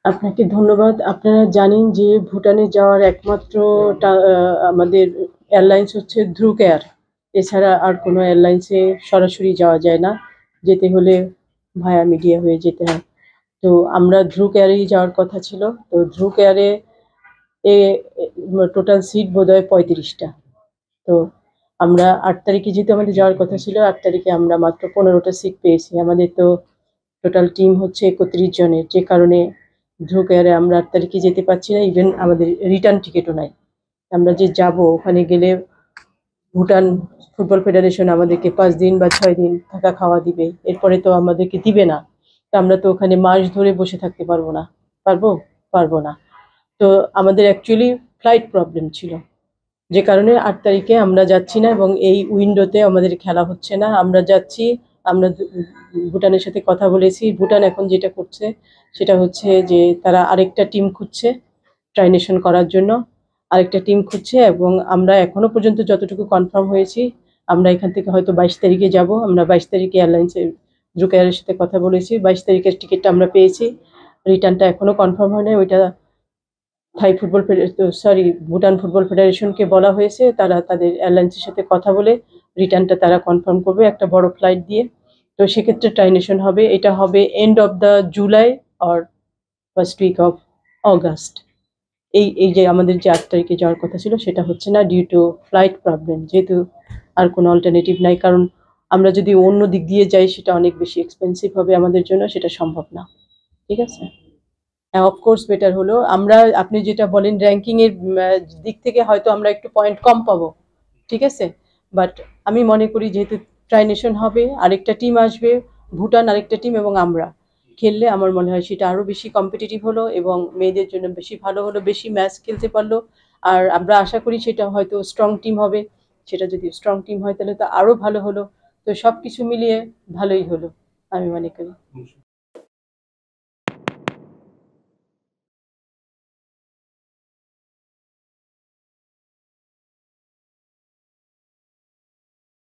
আপনাকে ধন্যবাদ। আপনারা জানেন যে ভুটানে যাওয়ার একমাত্র আমাদের এয়ারলাইন্স হচ্ছে ধ্রুক এয়ার। এছাড়া আর কোনো এয়ারলাইন্সে সরাসরি যাওয়া যায় না। যেতে হলে ভায়া মিডিয়া হয়ে যেতে হয়। তো আমরা ধ্রুক এয়ারেই যাওয়ার কথা ছিল। তো ধ্রুক এয়ারে এ টোটাল সিট বোধহয় ৩৫টা। তো আমরা ৮ তারিখে যেহেতু আমাদের যাওয়ার কথা ছিল, ৮ তারিখে আমরা মাত্র ১৫টা সিট পেয়েছি। আমাদের তো টোটাল টিম হচ্ছে ৩১ জনের, যে কারণে ধ্রুক এয়ারে আমরা ৮ তারিখে যেতে পারছি না। ইভেন আমাদের রিটার্ন টিকিটও নাই। আমরা যে যাব ওখানে গেলে ভুটান ফুটবল ফেডারেশন আমাদেরকে ৫ দিন বা ৬ দিন থাকা খাওয়া দিবে। এরপরে তো আমাদেরকে দিবে না। তো আমরা তো ওখানে মাস ধরে বসে থাকতে পারবো না। পারবো? পারবো না। তো আমাদের অ্যাকচুয়ালি ফ্লাইট প্রবলেম ছিল। যে কারণে ৮ তারিখে আমরা যাচ্ছি না এবং এই উইন্ডোতে আমাদের খেলা হচ্ছে না। আমরা যাচ্ছি, আমরা ভুটানের সাথে কথা বলেছি। ভুটান এখন যেটা করছে সেটা হচ্ছে যে তারা আরেকটা টিম খুঁজছে ট্রাইনেশন করার জন্য। আরেকটা টিম খুঁজছে এবং আমরা এখনো পর্যন্ত যতটুকু কনফার্ম হয়েছি, আমরা এখান থেকে হয়তো ২২ তারিখে যাব। আমরা ২২ তারিখে এয়ারলাইন্সের ধ্রুক এয়ারের সাথে কথা বলেছি। ২২ তারিখের টিকিটটা আমরা পেয়েছি। রিটার্নটা এখনো কনফার্ম হয় নাই। ওইটা ভুটান ফুটবল ফেডারেশনকে বলা হয়েছে, তারা তাদের এয়ারলাইন্সের সাথে কথা বলে রিটার্নটা তারা কনফার্ম করবে একটা বড় ফ্লাইট দিয়ে। তো সেক্ষেত্রে ট্রাইনেশন হবে। এটা হবে end of the July or first week of August. এই যে আমাদের যে ৮ তারিখে যাওয়ার কথা ছিল সেটা হচ্ছে না ডিউ টু ফ্লাইট প্রবলেম। যেহেতু আর কোনো অল্টারনেটিভ নাই, কারণ আমরা যদি অন্য দিক দিয়ে যাই সেটা অনেক বেশি এক্সপেন্সিভ হবে আমাদের জন্য, সেটা সম্ভব না। ঠিক আছে? হ্যাঁ, অফকোর্স বেটার হলো। আমরা আপনি যেটা বলেন র‍্যাংকিং এর দিক থেকে হয়তো আমরা একটু পয়েন্ট কম পাবো। ঠিক আছে? বাট আমি মনে করি যেহেতু ট্রাইনেশন হবে, আরেকটা টিম আসবে, ভুটান আরেকটা টিম এবং আমরা খেললে আমার মনে হয় সেটা আরো বেশি কম্পিটিটিভ হলো এবং মেয়েদের জন্য বেশি ভালো হলো, বেশি ম্যাচ খেলতে পারলো। আর আমরা আশা করি সেটা হয়তো স্ট্রং টিম হবে। সেটা যদি স্ট্রং টিম হয় তাহলে তো আরো ভালো হলো। তো সবকিছু মিলিয়ে ভালোই হলো আমি মনে করি।